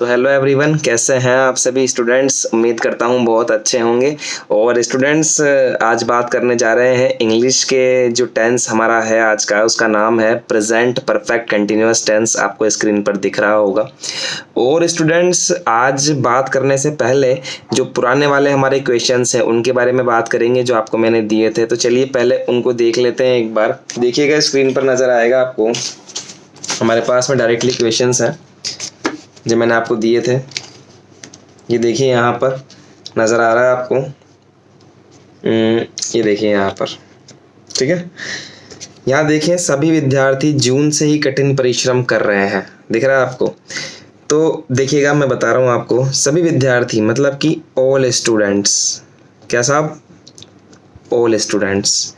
तो hello everyone, कैसे हैं आप सभी स्टूडेंट्स। उम्मीद करता हूं बहुत अच्छे होंगे। और स्टूडेंट्स, आज बात करने जा रहे हैं इंग्लिश के जो टेंस हमारा है आज का, उसका नाम है प्रेजेंट परफेक्ट कंटिन्यूअस टेंस। आपको स्क्रीन पर दिख रहा होगा। और स्टूडेंट्स, आज बात करने से पहले जो पुराने वाले हमारे क्वेश्चंस हैं उनके बारे में बात करेंगे जो आपको मैंने दिए थे। तो चलिए पहले उनको देख लेते हैं एक बार। देखिएगा, स्क्रीन पर नज़र आएगा आपको, हमारे पास में डायरेक्टली क्वेश्चंस हैं जो मैंने आपको दिए थे। ये देखिए, यहाँ पर नज़र आ रहा है आपको। ये देखिए यहाँ पर, ठीक है। यहाँ देखिए, सभी विद्यार्थी जून से ही कठिन परिश्रम कर रहे हैं। दिख रहा है आपको? तो देखिएगा, मैं बता रहा हूँ आपको, सभी विद्यार्थी मतलब कि ऑल स्टूडेंट्स। क्या साहब? All students.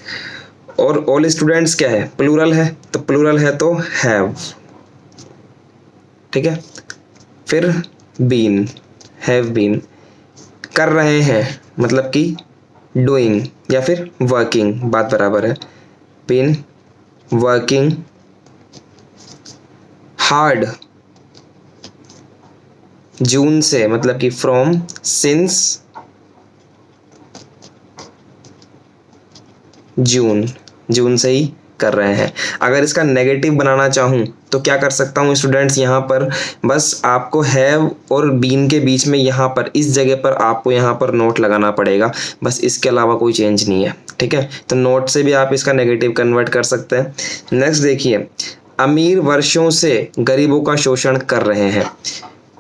और ऑल स्टूडेंट्स क्या है? प्लूरल है, तो प्लूरल है तो हैव, ठीक है। फिर बीन, हैव बीन। कर रहे हैं मतलब कि डूइंग या फिर वर्किंग, बात बराबर है। बीन वर्किंग हार्ड, जून से मतलब कि फ्रॉम, सिंस जून, जून से ही कर रहे हैं। अगर इसका नेगेटिव बनाना चाहूँ तो क्या कर सकता हूँ स्टूडेंट्स, यहाँ पर बस आपको हैव और बीन के बीच में यहाँ पर इस जगह पर आपको यहाँ पर नोट लगाना पड़ेगा, बस इसके अलावा कोई चेंज नहीं है, ठीक है। तो नोट से भी आप इसका नेगेटिव कन्वर्ट कर सकते हैं। नेक्स्ट देखिए, अमीर वर्षों से गरीबों का शोषण कर रहे हैं।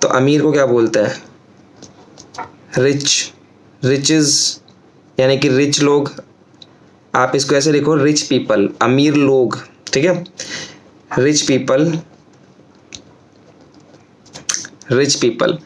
तो अमीर को क्या बोलते हैं? रिच, रिचेस यानी कि रिच लोग। आप इसको ऐसे लिखो, रिच पीपल, अमीर लोग, ठीक है। Rich people, rich people.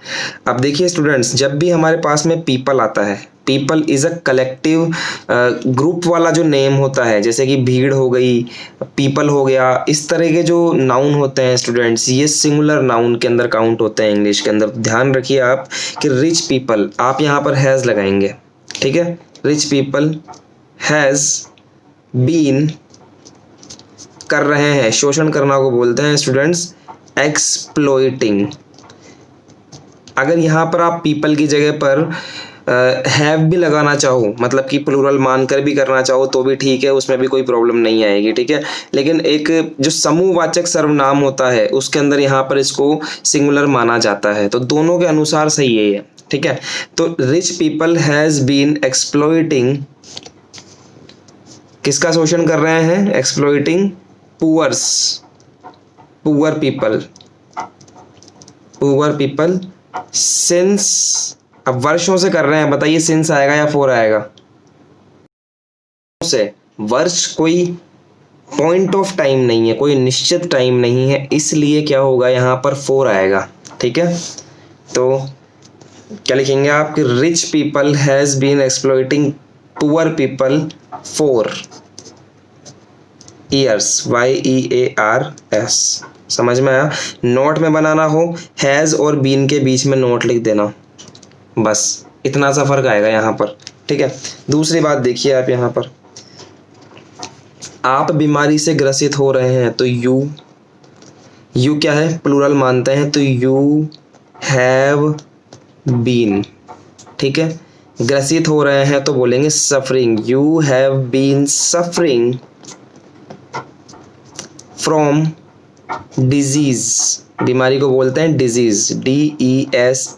अब देखिए स्टूडेंट्स, जब भी हमारे पास में पीपल आता है, people is a collective group वाला जो नेम होता है, जैसे कि भीड़ हो गई, पीपल हो गया, इस तरह के जो नाउन होते हैं स्टूडेंट्स, ये सिंगुलर नाउन के अंदर काउंट होते हैं इंग्लिश के अंदर। ध्यान रखिए आप कि रिच पीपल, आप यहाँ पर हैज लगाएंगे, ठीक है। रिच पीपल हैज बीन, कर रहे हैं, शोषण करना को बोलते हैं स्टूडेंट्स एक्सप्लॉइटिंग। अगर यहाँ पर आप पीपल की जगह पर हैव भी लगाना चाहो, मतलब कि प्लूरल मानकर भी करना चाहो तो भी ठीक है, उसमें भी कोई प्रॉब्लम नहीं आएगी, ठीक है। लेकिन एक जो समूहवाचक सर्वनाम होता है उसके अंदर यहाँ पर इसको सिंगुलर माना जाता है, तो दोनों के अनुसार सही है ये, ठीक है। तो rich people has been exploiting, किसका शोषण कर रहे हैं? Exploiting poors, poor people, poor people since. अब वर्षों से कर रहे हैं, बताइए सिंस आएगा या फोर आएगा? से वर्ष कोई पॉइंट ऑफ टाइम नहीं है, कोई निश्चित टाइम नहीं है, इसलिए क्या होगा यहाँ पर फोर आएगा, ठीक है। तो क्या लिखेंगे आप कि rich people has been exploiting poor people for years, YEARS। समझ में आया? नोट में बनाना हो, हैज और बीन के बीच में नोट लिख देना, बस इतना सा फर्क आएगा यहाँ पर, ठीक है। दूसरी बात देखिए आप यहाँ पर, आप बीमारी से ग्रसित हो रहे हैं तो यू, यू क्या है? प्लूरल मानते हैं, तो यू हैव बीन, ठीक है। ग्रसित हो रहे हैं तो बोलेंगे suffering, you have been suffering from disease. बीमारी को बोलते हैं डिजीज, DESEASE,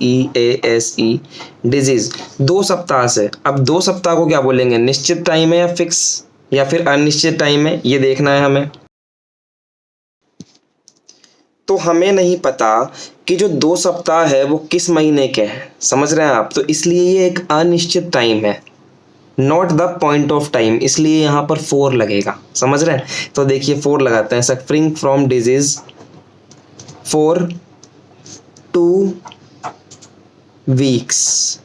डिजीज। 2 सप्ताह से। अब 2 सप्ताह को क्या बोलेंगे? निश्चित टाइम है या फिक्स या फिर अनिश्चित टाइम है, ये देखना है हमें। तो हमें नहीं पता कि जो 2 सप्ताह है वो किस महीने के हैं, समझ रहे हैं आप? तो इसलिए ये एक अनिश्चित टाइम है, not the point of time, इसलिए यहाँ पर 4 लगेगा, समझ रहे हैं? तो देखिए 4 लगाते हैं, suffering from disease for 2 weeks.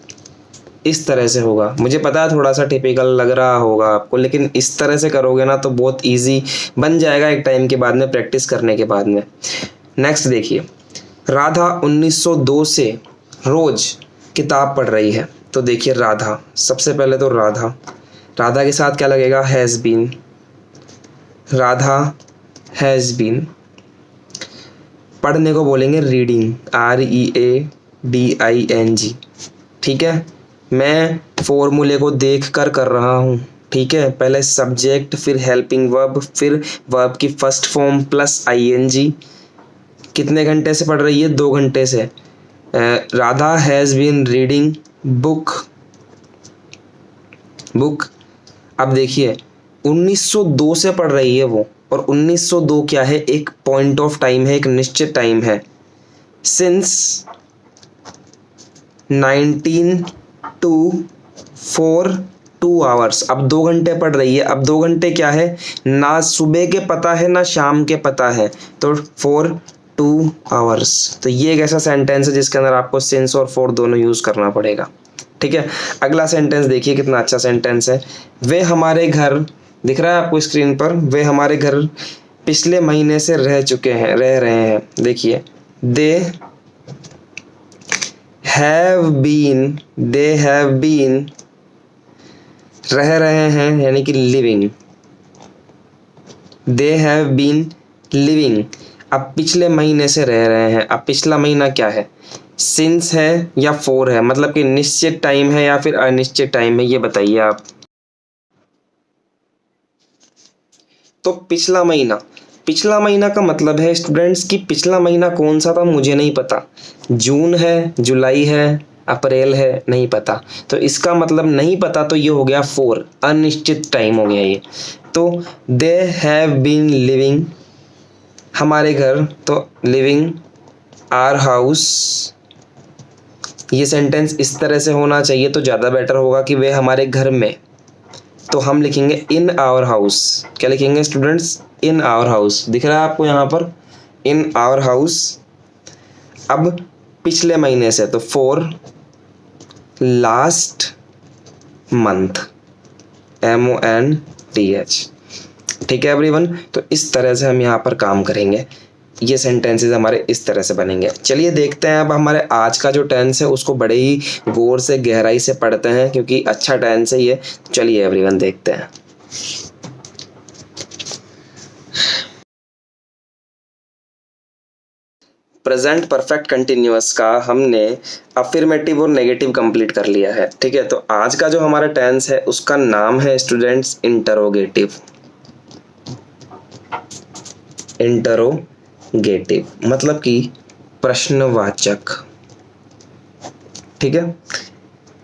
इस तरह से होगा। मुझे पता है थोड़ा सा टिपिकल लग रहा होगा आपको, लेकिन इस तरह से करोगे ना तो बहुत इजी बन जाएगा एक टाइम के बाद में, प्रैक्टिस करने के बाद में। नेक्स्ट देखिए, राधा 1902 से रोज किताब पढ़ रही है। तो देखिए राधा, सबसे पहले तो राधा, राधा के साथ क्या लगेगा? Has been, Radha has been. पढ़ने को बोलेंगे रीडिंग, READING। ठीक है, मैं फॉर्मूले को देख कर रहा हूँ। ठीक है, पहले सब्जेक्ट, फिर हेल्पिंग वर्ब, फिर वर्ब की फर्स्ट फॉर्म प्लस ING। कितने घंटे से पढ़ रही है? 2 घंटे से। Radha has been reading book. अब देखिए 1902 से पढ़ रही है वो, और 1902 क्या है? एक पॉइंट ऑफ टाइम है, एक निश्चित टाइम है। Since 19 to 4 2 hours. अब 2 घंटे पढ़ रही है। अब 2 घंटे क्या है? ना सुबह के पता है ना शाम के पता है, तो 4 2 आवर्स। तो ये एक ऐसा सेंटेंस है जिसके अंदर आपको सिंस और फॉर दोनों यूज करना पड़ेगा। ठीक है, अगला सेंटेंस देखिए कितना अच्छा सेंटेंस है। वे हमारे घर, दिख रहा है आपको स्क्रीन पर, वे हमारे घर पिछले महीने से रह रहे हैं। देखिए, दे हैव बीन, रह रहे हैं यानी कि living. They have been living. अब पिछले महीने से रह रहे हैं। अब पिछला महीना क्या है? सिंस है या फोर है? मतलब कि निश्चित टाइम है या फिर अनिश्चित टाइम है, ये बताइए आप। तो पिछला महीना का मतलब है स्टूडेंट्स कि पिछला महीना कौन सा था मुझे नहीं पता। जून है, जुलाई है, अप्रैल है, नहीं पता। तो इसका मतलब नहीं पता, तो ये हो गया फोर, अनिश्चित टाइम हो गया ये। तो दे हैव बीन लिविंग, हमारे घर, तो लिविंग आवर हाउस। ये सेंटेंस इस तरह से होना चाहिए तो ज़्यादा बेटर होगा कि वे हमारे घर में, तो हम लिखेंगे इन आवर हाउस। क्या लिखेंगे स्टूडेंट्स? In our house. दिख रहा है आपको यहाँ पर, इन आवर हाउस। अब पिछले महीने से, तो फॉर लास्ट मंथ, MONTH। ठीक है एवरीवन, तो इस तरह से हम यहाँ पर काम करेंगे। ये सेंटेंसेस हमारे इस तरह से बनेंगे। चलिए देखते हैं अब हमारे आज का जो टेंस है उसको बड़े ही गौर से गहराई से पढ़ते हैं, क्योंकि अच्छा टेंस है ये। चलिए एवरीवन देखते हैं। प्रेजेंट परफेक्ट कंटिन्यूअस का हमने अफर्मेटिव और नेगेटिव कंप्लीट कर लिया है। ठीक है, तो आज का जो हमारा टेंस है उसका नाम है स्टूडेंट्स इंटरोगेटिव। इंटरोगेटिव मतलब कि प्रश्नवाचक। ठीक है,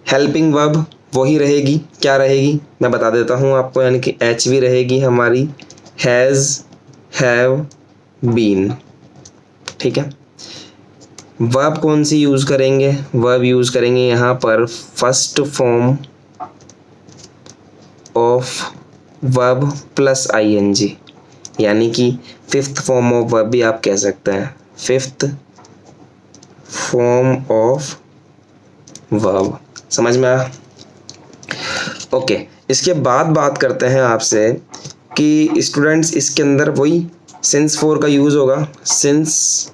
हेल्पिंग वर्ब वही रहेगी। क्या रहेगी मैं बता देता हूँ आपको, यानी कि HV रहेगी हमारी, हैज़, हैव, बीन। ठीक है, वर्ब कौन सी यूज करेंगे? वर्ब यूज करेंगे यहाँ पर first form of verb plus ING, यानी कि फिफ्थ फॉर्म ऑफ वर्ब भी आप कह सकते हैं, फिफ्थ फॉर्म ऑफ वर्ब। समझ में आया? ओके, इसके बाद बात करते हैं आपसे कि स्टूडेंट्स इसके अंदर वही सिंस फोर का यूज होगा। सिंस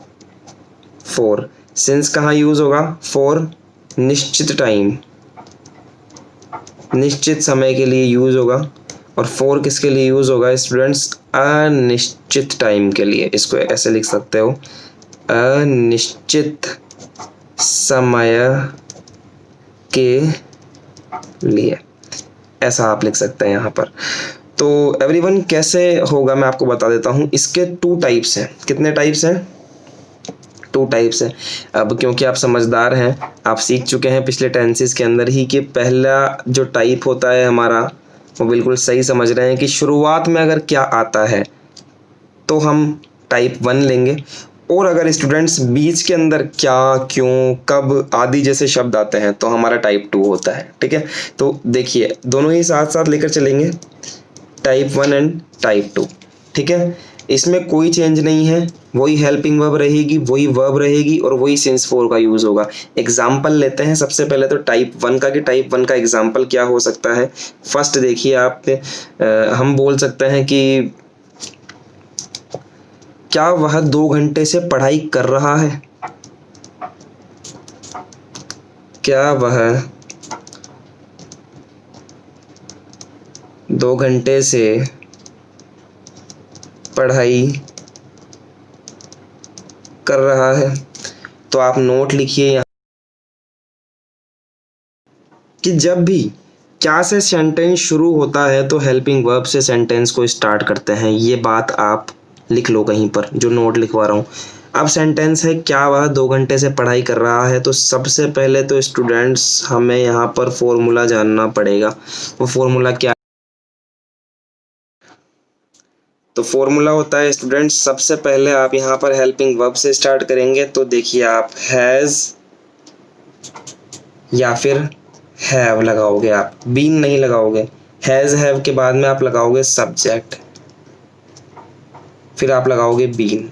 फोर, सिंस कहाँ यूज होगा? फॉर निश्चित टाइम, निश्चित समय के लिए यूज होगा। और फोर किसके लिए यूज होगा स्टूडेंट्स? अनिश्चित टाइम के लिए। इसको ऐसे लिख सकते हो, अनिश्चित समय के लिए, ऐसा आप लिख सकते हैं यहाँ पर। तो एवरीवन कैसे होगा मैं आपको बता देता हूँ। इसके 2 टाइप्स हैं। कितने टाइप्स हैं? 2 टाइप्स हैं। अब क्योंकि आप समझदार हैं, आप सीख चुके हैं पिछले टेंसेस के अंदर ही कि पहला जो टाइप होता है हमारा, वो बिल्कुल सही समझ रहे हैं कि शुरुआत में अगर क्या आता है तो हम टाइप 1 लेंगे, और अगर स्टूडेंट्स बीच के अंदर क्या, क्यों, कब आदि जैसे शब्द आते हैं तो हमारा टाइप 2 होता है। ठीक है, तो देखिए दोनों ही साथ साथ लेकर चलेंगे, टाइप 1 एंड टाइप 2। ठीक है, इसमें कोई चेंज नहीं है, वही हेल्पिंग वर्ब रहेगी, वही वर्ब रहेगी और वही सिंस फोर का यूज होगा। एग्जाम्पल लेते हैं सबसे पहले तो टाइप 1 का, कि टाइप 1 का एग्जाम्पल क्या हो सकता है। फर्स्ट देखिए आप, हम बोल सकते हैं कि क्या वह 2 घंटे से पढ़ाई कर रहा है? क्या वह 2 घंटे से पढ़ाई कर रहा है, तो आप नोट लिखिए यहाँ कि जब भी क्या से सेंटेंस शुरू होता है तो हेल्पिंग वर्ब से सेंटेंस को स्टार्ट करते हैं। ये बात आप लिख लो कहीं पर, जो नोट लिखवा रहा हूँ। अब सेंटेंस है क्या वह 2 घंटे से पढ़ाई कर रहा है, तो सबसे पहले तो स्टूडेंट्स हमें यहाँ पर फॉर्मूला जानना पड़ेगा। वो फॉर्मूला क्या? तो फॉर्मूला होता है स्टूडेंट्स, सबसे पहले आप यहाँ पर हेल्पिंग वर्ब से स्टार्ट करेंगे। तो देखिए आप हैज़ या फिर हैव लगाओगे, आप बीन नहीं लगाओगे। हैज़ हैव के बाद में आप लगाओगे सब्जेक्ट, फिर आप लगाओगे been.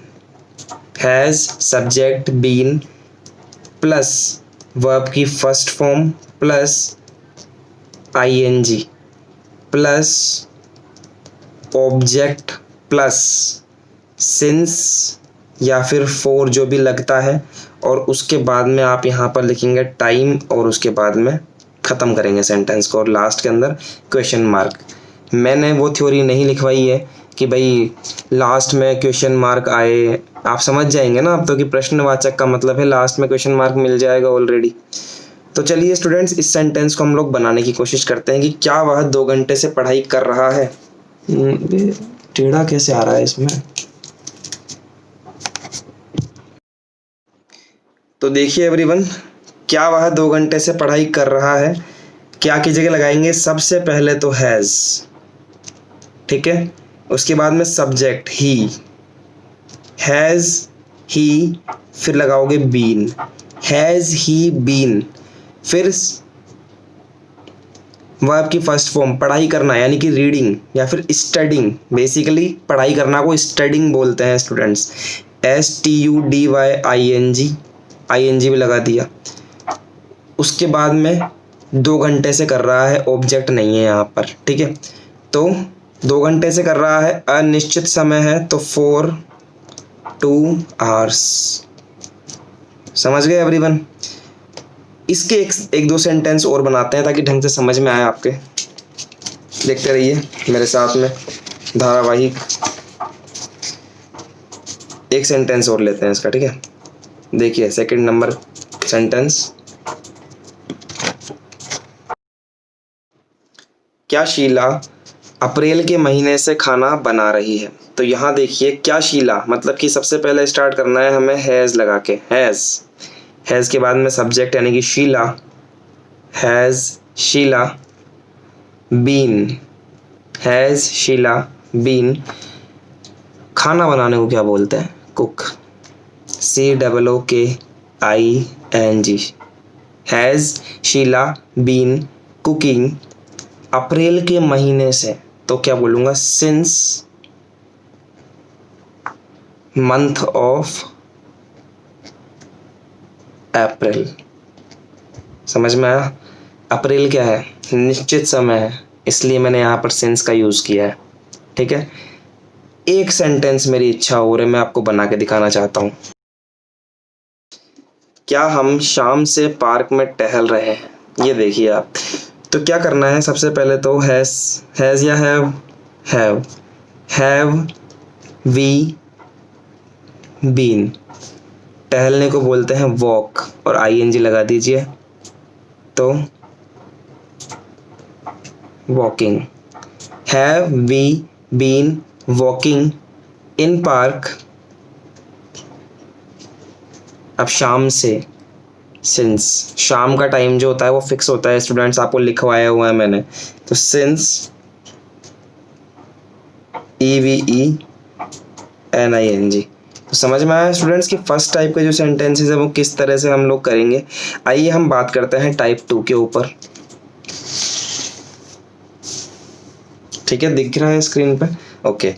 Has subject been plus verb की first form plus ING plus object plus since या फिर फॉर जो भी लगता है, और उसके बाद में आप यहाँ पर लिखेंगे टाइम और उसके बाद में ख़त्म करेंगे सेंटेंस को, और लास्ट के अंदर क्वेश्चन मार्क। मैंने वो थ्योरी नहीं लिखवाई है कि भाई लास्ट में क्वेश्चन मार्क आए, आप समझ जाएंगे ना अब तो कि प्रश्नवाचक का मतलब है लास्ट में क्वेश्चन मार्क मिल जाएगा ऑलरेडी। तो चलिए स्टूडेंट्स, इस सेंटेंस को हम लोग बनाने की कोशिश करते हैं कि क्या वह 2 घंटे से पढ़ाई कर रहा है। टेढ़ा कैसे आ रहा है इसमें? तो देखिए एवरीवन, क्या वह 2 घंटे से पढ़ाई कर रहा है, क्या की जगह लगाएंगे सबसे पहले तो हैज़, ठीक है। उसके बाद में सब्जेक्ट ही, हैज़ ही, फिर लगाओगे बीन, हैज़ ही बीन, फिर वर्ब की फर्स्ट फॉर्म पढ़ाई करना यानी कि रीडिंग या फिर स्टडिंग। बेसिकली पढ़ाई करना को स्टडिंग बोलते हैं स्टूडेंट्स, STUDYING, ING भी लगा दिया। उसके बाद में 2 घंटे से कर रहा है, ऑब्जेक्ट नहीं है यहाँ पर, ठीक है। तो 2 घंटे से कर रहा है, अनिश्चित समय है, तो for 2 hours। समझ गए एवरीवन? इसके एक दो सेंटेंस और बनाते हैं ताकि ढंग से समझ में आए आपके। देखते रहिए मेरे साथ में धारावाहिक। एक सेंटेंस और लेते हैं इसका, ठीक है। देखिए सेकंड नंबर सेंटेंस, क्या शीला अप्रैल के महीने से खाना बना रही है। तो यहाँ देखिए क्या शीला मतलब कि सबसे पहले स्टार्ट करना है हमें हैज़ लगा के, हैज़ के बाद में सब्जेक्ट यानी कि Sheela, has Sheela been, has Sheela been. खाना बनाने को क्या बोलते हैं? Cook, COOKING। Has Sheela been cooking अप्रैल के महीने से, तो क्या बोलूँगा? Since month of April. समझ में आया? अप्रैल क्या है? निश्चित समय है, इसलिए मैंने यहाँ पर सिंस का यूज़ किया है, ठीक है। एक सेंटेंस मेरी इच्छा हो रही है, मैं आपको बना के दिखाना चाहता हूँ। क्या हम शाम से पार्क में टहल रहे हैं? ये देखिए आप। तो क्या करना है, सबसे पहले तो हैज़ या हैव वी बीन। टहलने को बोलते हैं वॉक, और ING लगा दीजिए, तो walking. Have we been walking in park. अब शाम से, सिंस शाम का टाइम जो होता है वो फिक्स होता है स्टूडेंट्स, आपको लिखवाया हुआ है मैंने। तो सिंस EVENING। तो समझ में आया स्टूडेंट्स कि फर्स्ट टाइप के जो सेंटेंसेस है वो किस तरह से हम लोग करेंगे। आइए हम बात करते हैं टाइप 2 के ऊपर, ठीक है। दिख रहा है स्क्रीन पे? ओके।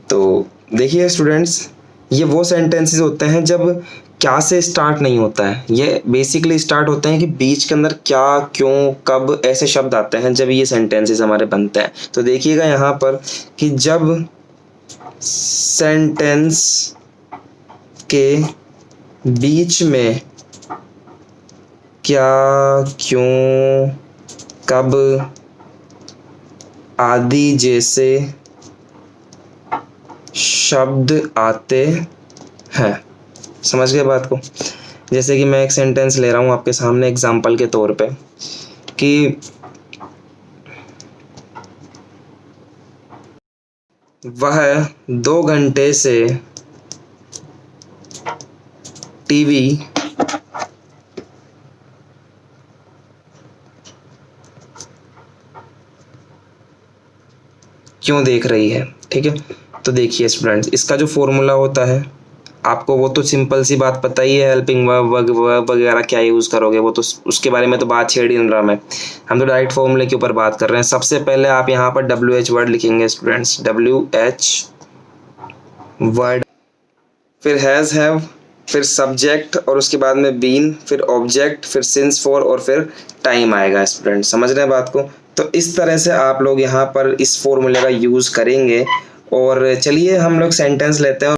तो देखिए स्टूडेंट्स, ये वो सेंटेंसेस होते हैं जब क्या से स्टार्ट नहीं होता है। ये बेसिकली स्टार्ट होते हैं कि बीच के अंदर क्या, क्यों, कब ऐसे शब्द आते हैं, जब ये सेंटेंसेस हमारे बनते हैं। तो देखिएगा यहाँ पर कि जब सेंटेंस के बीच में क्या, क्यों, कब आदि जैसे शब्द आते हैं, समझ गए बात को। जैसे कि मैं एक सेंटेंस ले रहा हूँ आपके सामने एग्जाम्पल के तौर पे कि वह 2 घंटे से टीवी क्यों देख रही है। ठीक है, तो देखिए स्टूडेंट्स, इसका जो फॉर्मूला होता है आपको वो तो सिंपल सी बात पता ही है, हेल्पिंग वर्ब वगैरह क्या यूज़ करोगे, वो तो उसके बारे में तो बात छेड़ ही नहीं रहा मैं, हम तो डायरेक्ट फॉर्मूले के ऊपर बात कर रहे हैं। सबसे पहले आप यहाँ पर WH वर्ड लिखेंगे स्टूडेंट्स, WH वर्ड, फिर हैज़ हैव, फिर सब्जेक्ट और उसके बाद में बीन, फिर ऑब्जेक्ट, फिर सिंस फॉर और फिर टाइम आएगा। स्टूडेंट समझ रहे हैं बात को। तो इस तरह से आप लोग यहाँ पर इस फॉर्मूले का यूज़ करेंगे। और चलिए हम लोग सेंटेंस लेते हैं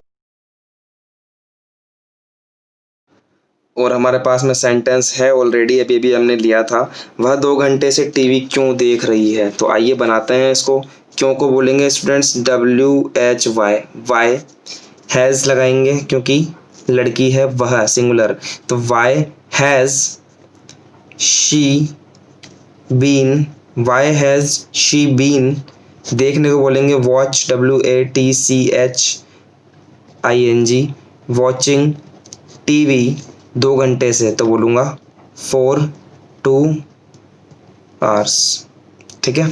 और हमारे पास में सेंटेंस है ऑलरेडी, अभी भी हमने लिया था। वह 2 घंटे से टीवी क्यों देख रही है, तो आइए बनाते हैं इसको। क्यों को बोलेंगे स्टूडेंट्स WHY, वाई हैज़ लगाएंगे क्योंकि लड़की है वह, सिंगुलर, तो why has she been, why has she been. देखने को बोलेंगे वॉच, WATCHING, वॉचिंग टीवी 2 घंटे से, तो बोलूँगा for 2 hours। ठीक है,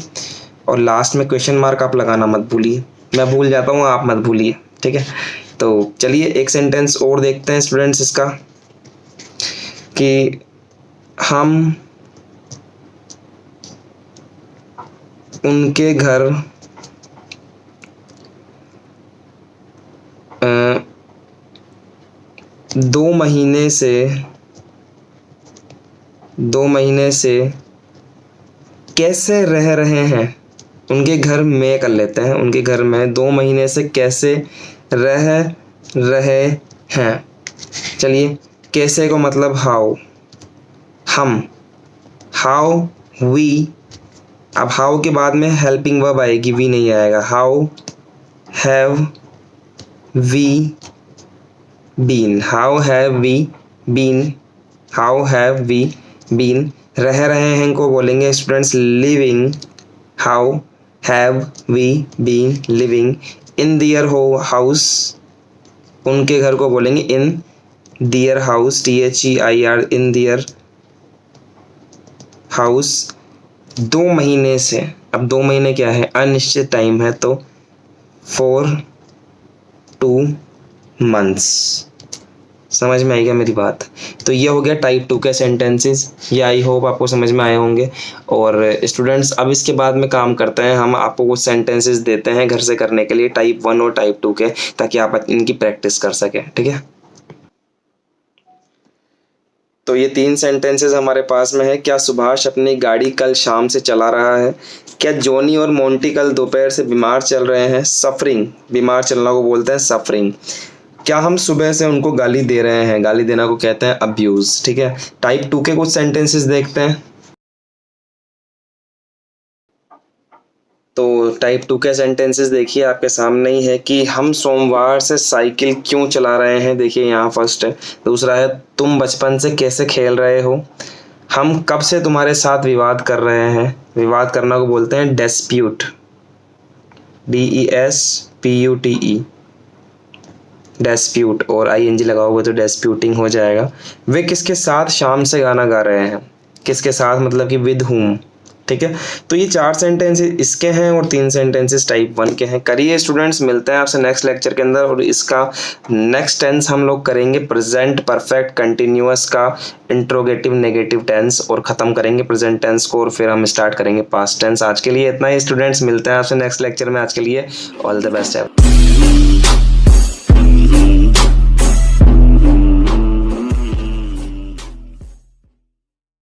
और लास्ट में क्वेश्चन मार्क आप लगाना मत भूलिए, मैं भूल जाता हूँ, आप मत भूलिए। ठीक है, तो चलिए एक सेंटेंस और देखते हैं स्टूडेंट्स इसका, कि हम उनके घर 2 महीने से कैसे रह रहे हैं। उनके घर में कर लेते हैं, उनके घर में 2 महीने से कैसे रह रहे हैं। चलिए, कैसे को मतलब हाउ, हम, हाउ वी, अब हाउ के बाद में हेल्पिंग वर्ब आएगी, वी नहीं आएगा। How have we been, how have we been, how have we been. रह रहे हैं को बोलेंगे students living, how have we been living in their house. उनके घर को बोलेंगे in their house, THEIR, in their house. 2 महीने से, अब 2 महीने क्या है, अनिश्चित टाइम है, तो for 2 months। समझ में आई क्या मेरी बात। तो ये हो गया टाइप 2 के सेंटेंसेस, ये आई होप आपको समझ में आए होंगे। और स्टूडेंट्स अब इसके बाद में काम करते हैं, हम आपको कुछ सेंटेंसेस देते हैं घर से करने के लिए, टाइप 1 और टाइप 2 के, ताकि आप इनकी प्रैक्टिस कर सकें। ठीक है, तो ये 3 सेंटेंसेस हमारे पास में है। क्या सुभाष अपनी गाड़ी कल शाम से चला रहा है। क्या जॉनी और मोंटी कल दोपहर से बीमार चल रहे हैं। सफरिंग, बीमार चलना को बोलते हैं सफरिंग। क्या हम सुबह से उनको गाली दे रहे हैं, गाली देना को कहते हैं अब्यूज। ठीक है, टाइप 2 के कुछ सेंटेंसेस देखते हैं। तो टाइप 2 के सेंटेंसेस देखिए आपके सामने ही है कि हम सोमवार से साइकिल क्यों चला रहे हैं, देखिए यहाँ फर्स्ट है। दूसरा है तुम बचपन से कैसे खेल रहे हो। हम कब से तुम्हारे साथ विवाद कर रहे हैं, विवाद करना को बोलते हैं डिस्प्यूट, DESPUTE, डिस्प्यूट, और ING लगाओगे तो डिस्प्यूटिंग हो जाएगा। वे किसके साथ शाम से गाना गा रहे हैं, किसके साथ मतलब कि विद हुम। ठीक है, तो ये 4 सेंटेंसेस इसके हैं और 3 सेंटेंसेस टाइप 1 के हैं। करिए स्टूडेंट्स, मिलते हैं आपसे नेक्स्ट लेक्चर के अंदर, और इसका नेक्स्ट टेंस हम लोग करेंगे प्रेजेंट परफेक्ट कंटिन्यूअस का इंट्रोगेटिव नेगेटिव टेंस, और ख़त्म करेंगे प्रेजेंट टेंस को, और फिर हम स्टार्ट करेंगे पास्ट टेंस। आज के लिए इतना ही स्टूडेंट्स, मिलते हैं आपसे नेक्स्ट लेक्चर में। आज के लिए ऑल द बेस्ट है।